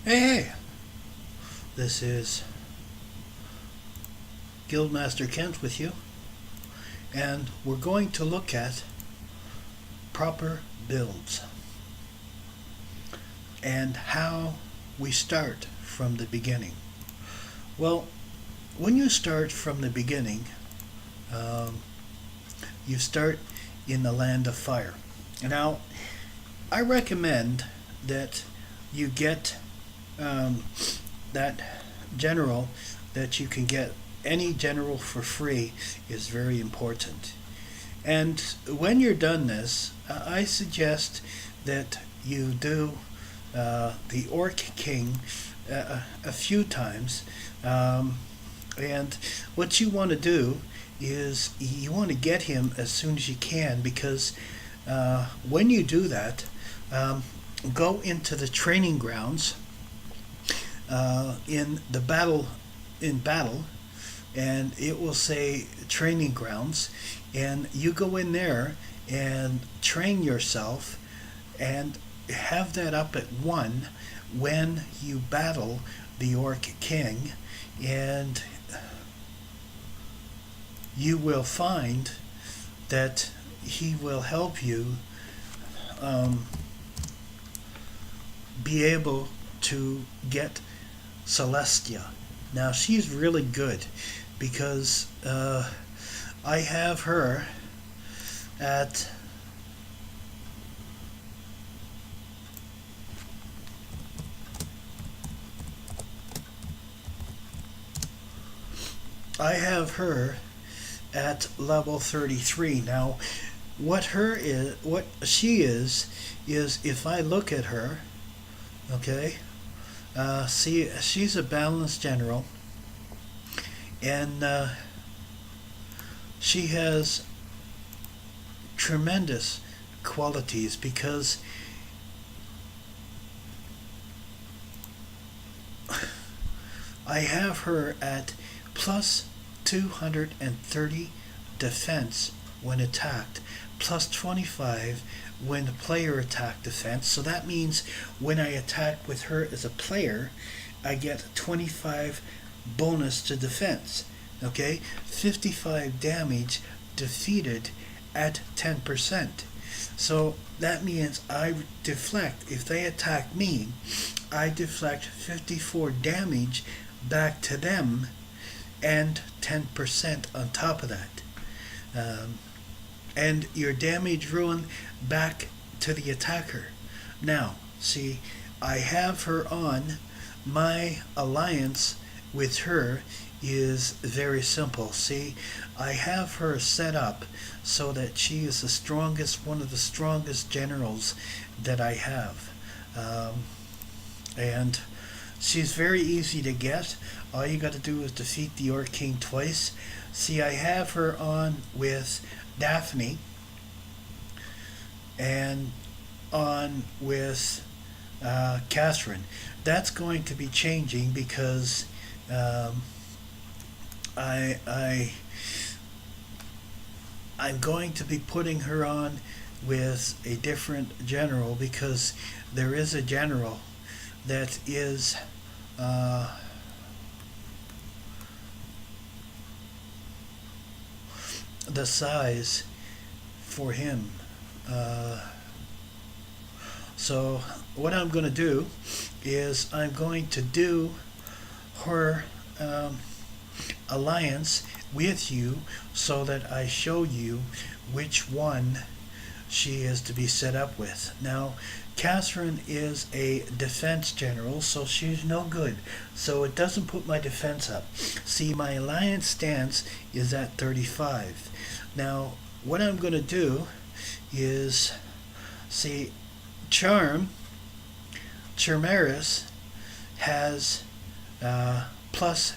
Hey, this is Guildmaster Kent with you, and we're going to look at proper builds and how we start from the beginning. Well, when you start from the beginning, um, you start in the land of fire. Now, I recommend that you get um, that general that you can get. Any general for free is very important. And when you're done this, I suggest that you do the Orc King a few times. And what you want to do is you want to get him as soon as you can, because when you do that, um, go into the training grounds in the battle, and it will say training grounds, and you go in there and train yourself and have that up at 1 when you battle the Orc King, and you will find that he will help you um, be able to get Celestia. Now she's really good because I have her at I have her at level 33. Now, what she is if I look at her, okay, see, she's a balanced general, and she has tremendous qualities because I have her at plus 230 defense when attacked, plus 25 when the player attack defense. So that means when I attack with her as a player, I get 25 bonus to defense. Okay, 55 damage defeated at 10%. So that means I deflect. If they attack me, I deflect 54 damage back to them and 10% on top of that. Um, and your damage ruin back to the attacker. Now, see, I have her on. My alliance with her is very simple. See, I have her set up so that she is the strongest, one of the strongest generals that I have. And she's very easy to get. All you got to do is defeat the Orc King twice. See, I have her on with Daphne and on with Catherine. That's going to be changing because I, I I'm going to be putting her on with a different general, because there is a general that is uh, the size for him. Uh, so what I'm going to do is I'm going to do her alliance with you so that I show you which one she is to be set up with. Now, Catherine is a defense general, so she's no good. So it doesn't put my defense up. See, my alliance stance is at 35. Now, what I'm going to do is, see, Charmaris has plus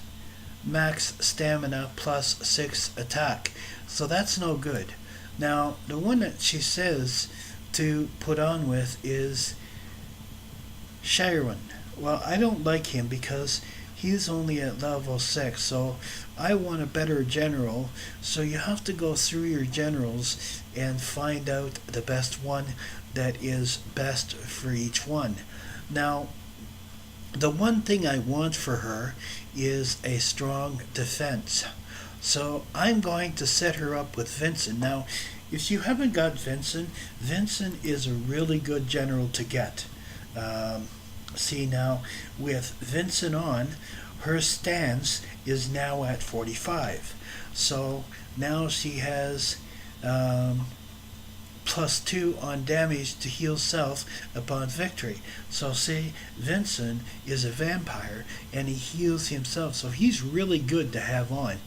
max stamina plus 6 attack. So that's no good. Now, the one that she says to put on with is Chiron. Well, I don't like him because he's only at level 6, so I want a better general. So you have to go through your generals and find out the best one that is best for each one. Now, The one thing I want for her is a strong defense. So I'm going to set her up with Vincent. Now, if you haven't got Vincent, Vincent is a really good general to get. See now, with Vincent on, her stance is now at 45. So now she has +2 on damage to heal self upon victory. So see, Vincent is a vampire and he heals himself. So he's really good to have on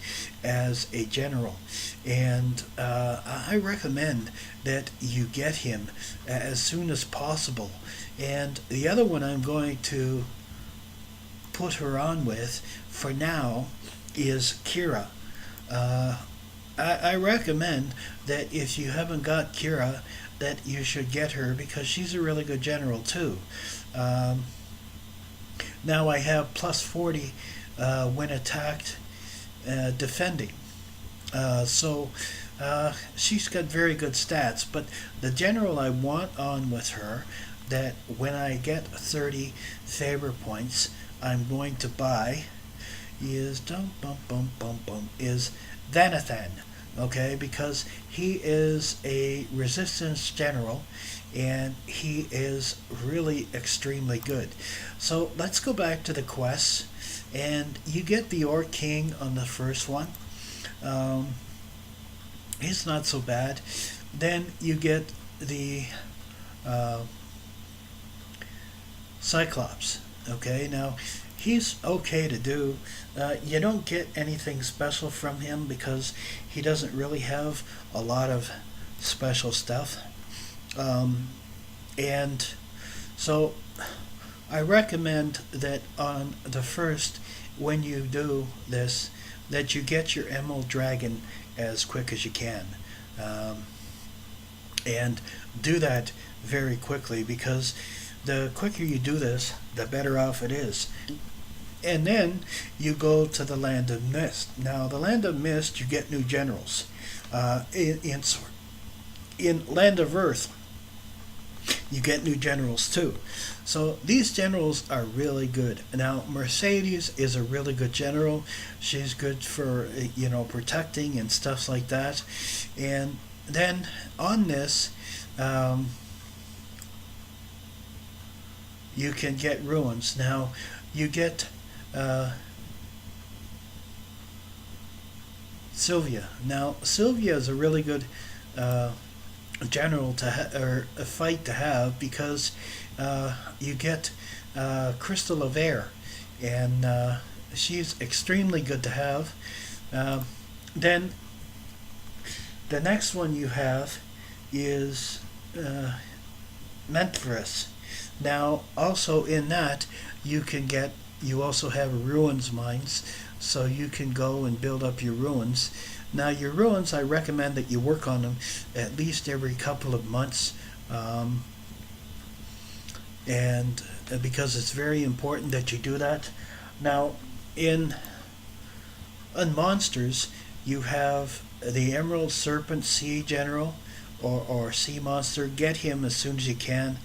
as a general. And I recommend that you get him as soon as possible. And the other one I'm going to put her on with for now is Kira. I recommend that if you haven't got Kira, that you should get her because she's a really good general too. Now I have +40 when attacked, defending. So she's got very good stats. But the general I want on with her, that when I get 30 favor points, I'm going to buy is is Vanathan, okay, because he is a resistance general and he is really extremely good. So let's go back to the quests, and you get the Orc King on the first one. He's not so bad. Then you get the Cyclops. Okay, now he's okay to do. You don't get anything special from him because he doesn't really have a lot of special stuff. And so I recommend that on the first, when you do this, that you get your Emerald Dragon as quick as you can. And do that very quickly, because the quicker you do this, the better off it is. And then you go to the Land of Mist. Now, the Land of Mist, you get new generals. In Land of Earth, you get new generals too. So these generals are really good. Now, Mercedes is a really good general. She's good for, protecting and stuff like that. And then on this, you can get ruins. Now, you get Sylvia. Now, Sylvia is a really good general or a fight to have, because you get Crystal of Air, and she's extremely good to have. Then the next one you have is Menthras. Now, also in that, you also have ruins mines, so you can go and build up your ruins. Now, your ruins, I recommend that you work on them at least every couple of months, and because it's very important that you do that. Now, in monsters, you have the Emerald Serpent Sea General, or Sea Monster. Get him as soon as you can.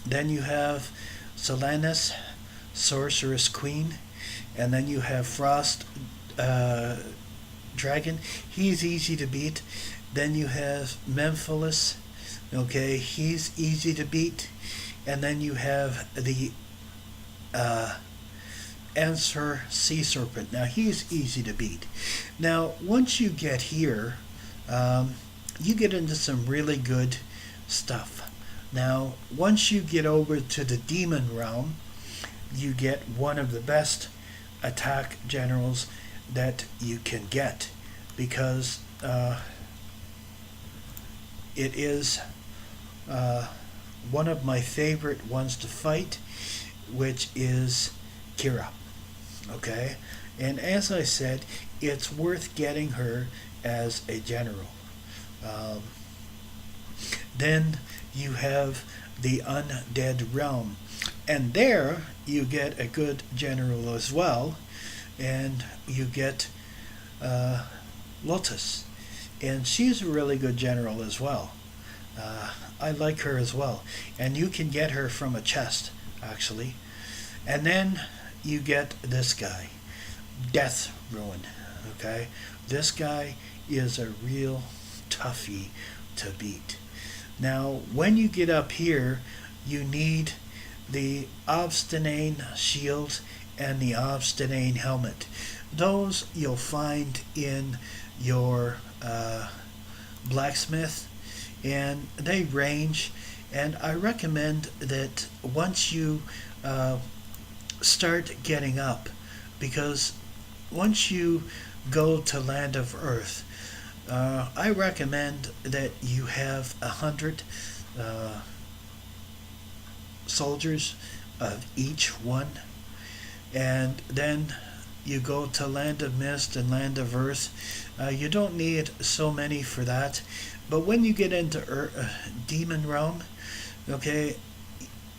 Then you have Solanas, Sorceress Queen, and then you have Frost Dragon. He's easy to beat. Then you have Memphilis. Okay, he's easy to beat. And then you have the Answer Sea Serpent. Now, he's easy to beat. Now, once you get here, you get into some really good stuff. Now, once you get over to the Demon Realm, you get one of the best attack generals that you can get, because it is one of my favorite ones to fight, which is Kira. Okay? And as I said, it's worth getting her as a general. Then you have the Undead Realm, and there you get a good general as well, and you get Lotus, and she's a really good general as well. I like her as well, and you can get her from a chest, actually. And then you get this guy, Death Ruin. Okay, this guy is a real toughie to beat. Now, when you get up here, you need the Obstinane shield and the Obstinane helmet. Those you'll find in your blacksmith, and they range. And I recommend that once you start getting up, because once you go to Land of Earth, I recommend that you have 100 soldiers of each one, and then you go to Land of Mist and Land of Earth. You don't need so many for that, but when you get into Demon Realm, okay,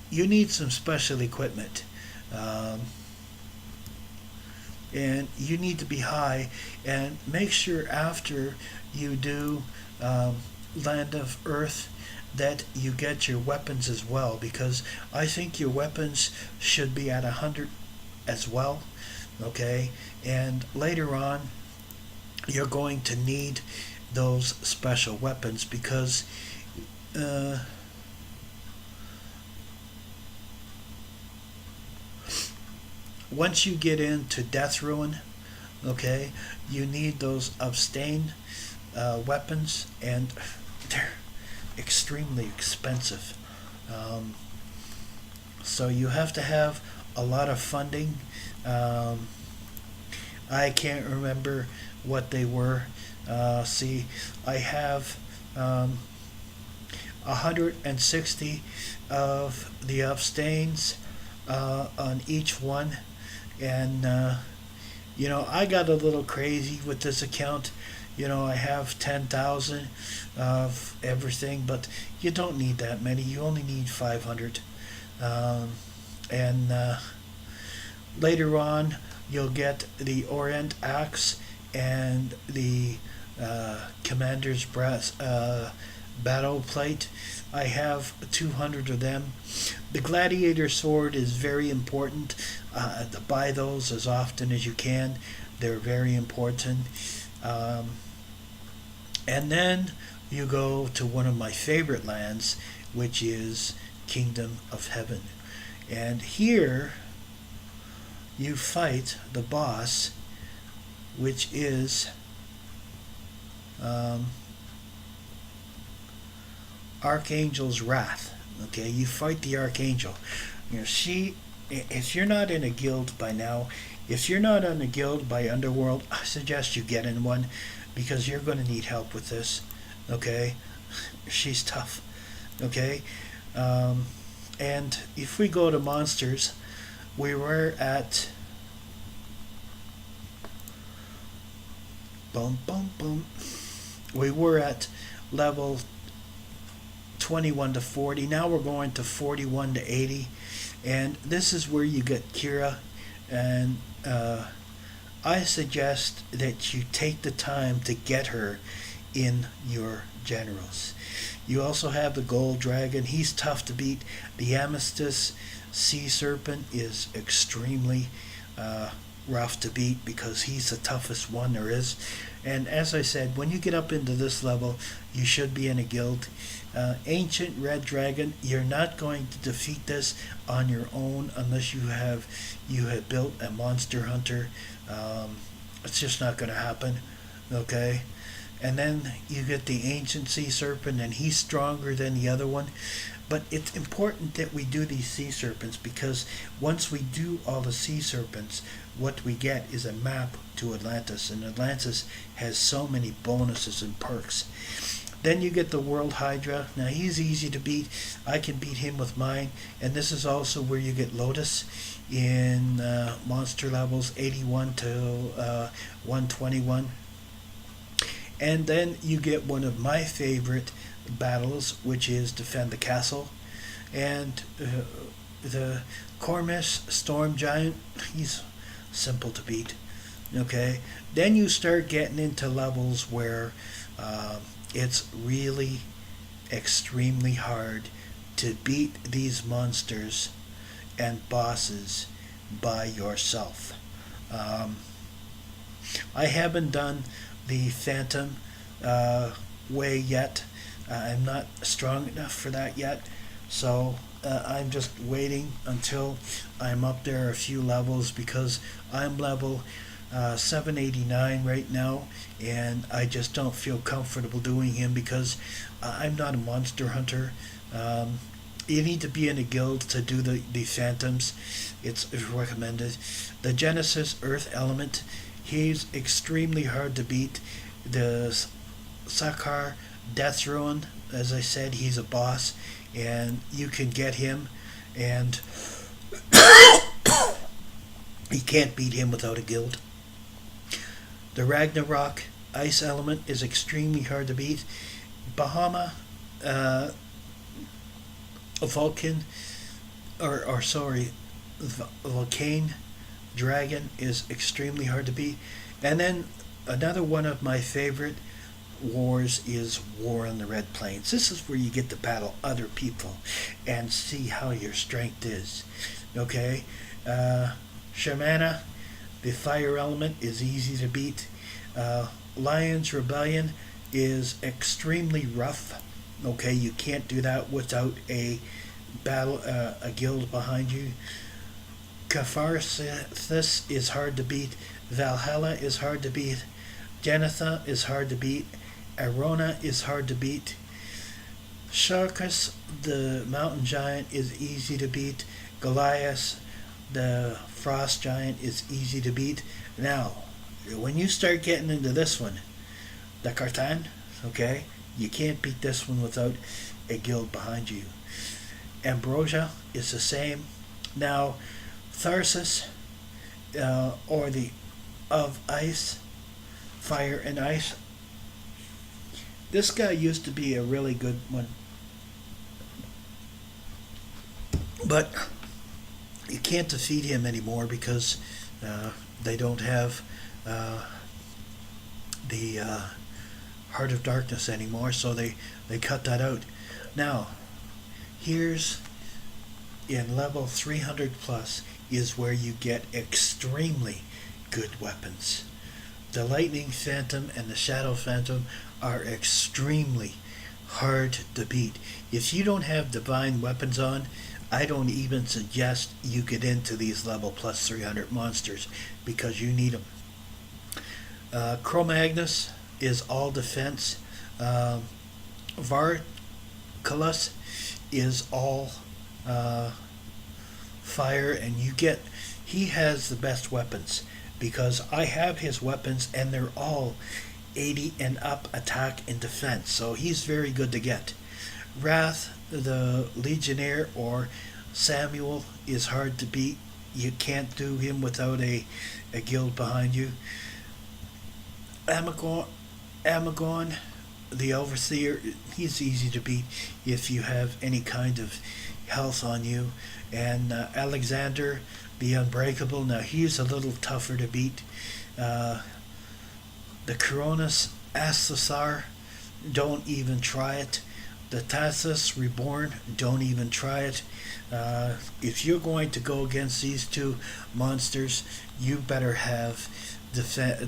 you need some special equipment. And you need to be high, and make sure after you do Land of Earth that you get your weapons as well, because I think your weapons should be at 100 as well. Okay, and later on you're going to need those special weapons, because once you get into Death Ruin, okay, you need those abstain weapons, and they're extremely expensive. So you have to have a lot of funding. I can't remember what they were. See, I have 160 of the abstains on each one, and I got a little crazy with this account. I have 10,000 of everything, but you don't need that many. You only need 500. And later on, you'll get the Orient Axe and the Commander's Brass Battle Plate. I have 200 of them. The Gladiator Sword is very important. To buy those as often as you can. They're very important. And then you go to one of my favorite lands, which is Kingdom of Heaven. And here you fight the boss, which is Archangel's Wrath. Okay, you fight the Archangel. If you're not in a guild by now, if you're not in a guild by Underworld, I suggest you get in one, because you're going to need help with this. Okay, she's tough. Okay, and if we go to monsters, we were at we were at level 21 to 40. Now we're going to 41 to 80, and this is where you get Kira. And I suggest that you take the time to get her in your generals. You also have the Gold Dragon. He's tough to beat. The Amethyst Sea Serpent is extremely rough to beat, because he's the toughest one there is. And as I said, when you get up into this level, you should be in a guild. Ancient Red Dragon, you're not going to defeat this on your own unless you have built a monster hunter. It's just not going to happen. Okay, and then you get the Ancient Sea Serpent, and he's stronger than the other one. But it's important that we do these Sea Serpents, because once we do all the Sea Serpents, what we get is a map to Atlantis, and Atlantis has so many bonuses and perks. Then you get the World Hydra. Now he's easy to beat. I can beat him with mine. And this is also where you get Lotus in monster levels 81 to 121. And then you get one of my favorite battles, which is Defend the Castle. And the Cormish Storm Giant, he's simple to beat. Okay, then you start getting into levels where it's really extremely hard to beat these monsters and bosses by yourself. Um, I haven't done the Phantom way yet. I'm not strong enough for that yet, so I'm just waiting until I'm up there a few levels because I'm level 789 right now, and I just don't feel comfortable doing him because I'm not a monster hunter. You need to be in a guild to do the Phantoms. It's recommended. The Genesis Earth Element, he's extremely hard to beat. The Sakar Death Ruin, as I said, he's a boss, and you can get him, and you can't beat him without a guild. The Ragnarok Ice Element is extremely hard to beat. Bahama, Vulcan, or sorry, Volcane Dragon is extremely hard to beat. And then another one of my favorite wars is War on the Red Plains. This is where you get to battle other people and see how your strength is. Okay? Shamana, the fire element, is easy to beat. Lion's Rebellion is extremely rough. Okay, you can't do that without a battle, a guild behind you. Catharsis is hard to beat. Valhalla is hard to beat. Genetha is hard to beat. Arona is hard to beat. Sharkus, the mountain giant, is easy to beat. Goliath, the frost giant, is easy to beat. Now, when you start getting into this one, the Kartan, okay, you can't beat this one without a guild behind you. Ambrosia is the same. Now, Tharsis, or the of ice, fire and ice. This guy used to be a really good one, but you can't defeat him anymore because they don't have the Heart of Darkness anymore, so they cut that out. Now, here's in level 300 plus is where you get extremely good weapons. The Lightning Phantom and the Shadow Phantom are extremely hard to beat. If you don't have divine weapons on, I don't even suggest you get into these level plus 300 monsters because you need them. Cro-Magnus is all defense. Varkalus is all fire, and he has the best weapons because I have his weapons and they're all 80 and up attack and defense, so he's very good to get. Wrath, the Legionnaire, or Samuel, is hard to beat. You can't do him without a guild behind you. Amagon, the Overseer, he's easy to beat if you have any kind of health on you. And Alexander, the Unbreakable, now he's a little tougher to beat. The Coronis Asthasar, don't even try it. The Tassus Reborn, don't even try it. If you're going to go against these two monsters, you better have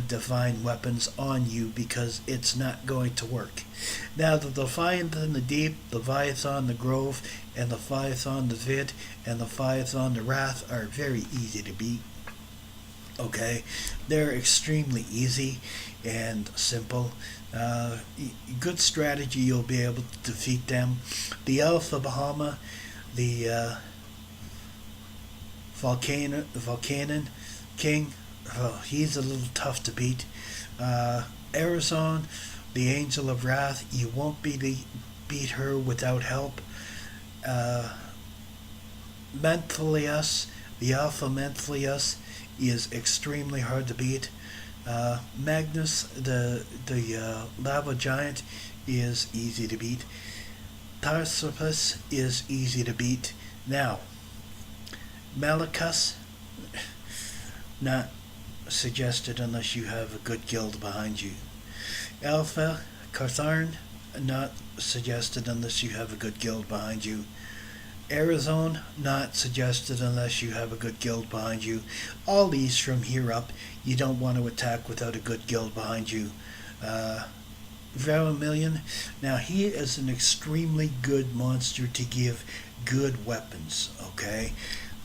divine weapons on you because it's not going to work. Now, the Leviathan the Deep, Leviathan the Grove, and the Leviathan the Vid, and the Leviathan the Wrath are very easy to beat. Okay, they're extremely easy and simple. Good strategy, you'll be able to defeat them. The Alpha Bahama, the Volcanon King, he's a little tough to beat. Arizon, the Angel of Wrath, you won't beat her without help. Menthelius, the Alpha Menthelius, is extremely hard to beat. Magnus, the lava giant, is easy to beat. Tarsippus is easy to beat. Now, Malachus, not suggested unless you have a good guild behind you. Alpha Cartharn, not suggested unless you have a good guild behind you. Arizona, not suggested unless you have a good guild behind you. All these from here up, you don't want to attack without a good guild behind you. Vermilion, now he is an extremely good monster to give good weapons, okay?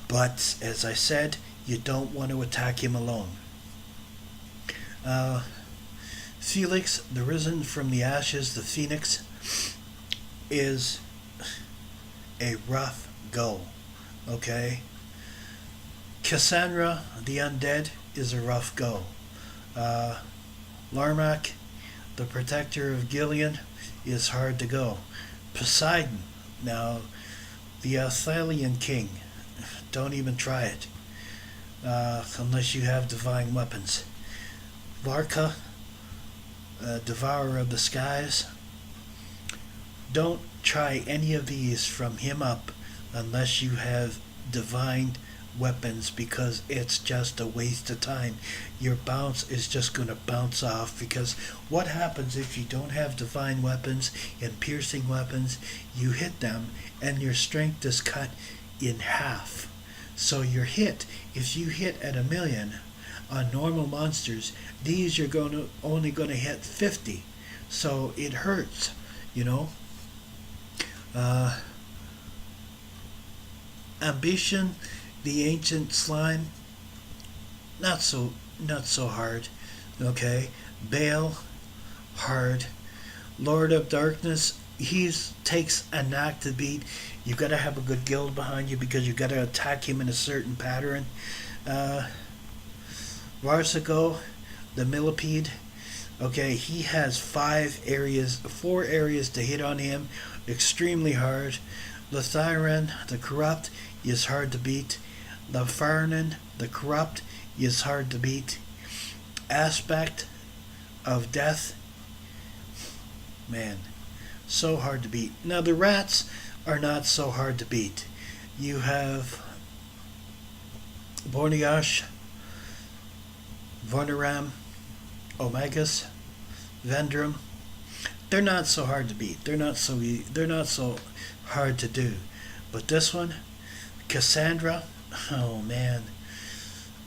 But, as I said, you don't want to attack him alone. Felix, the risen from the ashes, the phoenix, is a rough go, okay? Cassandra, the undead, is a rough go. Larmac, the protector of Gilead, is hard to go. Poseidon, now the Athalian king, don't even try it unless you have divine weapons. Varka, devourer of the skies, don't try any of these from him up unless you have divine weapons, because it's just a waste of time. Your bounce is just going to bounce off, because what happens if you don't have divine weapons and piercing weapons? You hit them and your strength is cut in half. So your hit, if you hit at 1,000,000 on normal monsters, these you're only going to hit 50. So it hurts, you know. Ambition, the ancient slime, not so hard, okay. Baal, hard. Lord of Darkness, he takes a knack to beat. You got to have a good guild behind you, because you got to attack him in a certain pattern. Varsago, the millipede, okay, he has 4 areas to hit on him, extremely hard. Lethiran, the corrupt, is hard to beat. Lafarnan, the corrupt, is hard to beat. Aspect of death, man, so hard to beat. Now the rats are not so hard to beat. You have Borneash, Vornaram, Omegas, Vendrum. They're not so hard to beat. They're not so hard to do. But this one, Cassandra, oh man,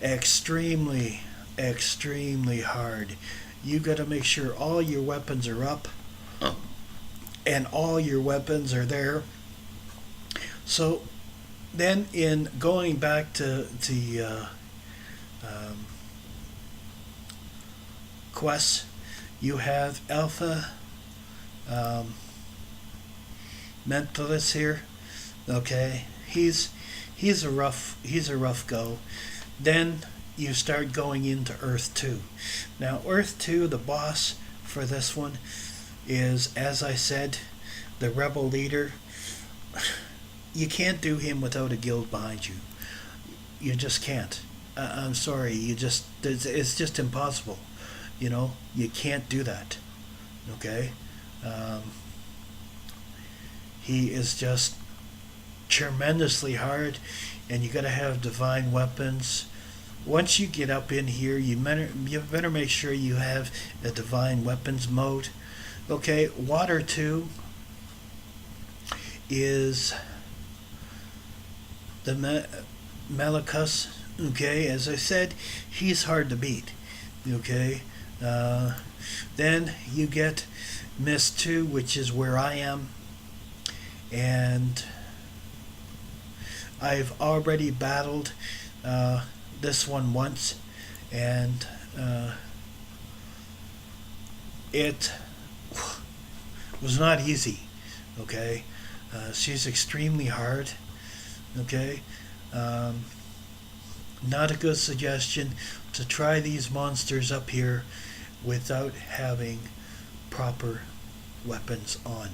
extremely hard. You got to make sure all your weapons are up and all your weapons are there. So then, in going back to the quests, you have Alpha Mentalist here. Okay, he's a rough go. Then you start going into Earth 2. Now Earth 2, the boss for this one is, as I said, the rebel leader. You can't do him without a guild behind you. You just can't. I'm sorry. It's just impossible. You know, you can't do that. Okay. He is just tremendously hard, and you got to have divine weapons. Once you get up in here, you better make sure you have a divine weapons mode. Okay, Water 2 is the Malachus. Okay, as I said, he's hard to beat. Okay, then you get Mist 2, which is where I am, and I've already battled this one once, and it was not easy. Okay, she's extremely hard. Okay, not a good suggestion to try these monsters up here without having proper weapons on.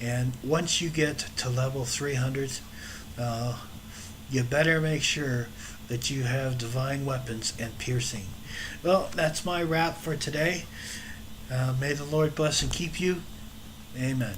And once you get to level 300, you better make sure that you have divine weapons and piercing. Well, that's my wrap for today. May the Lord bless and keep you. Amen.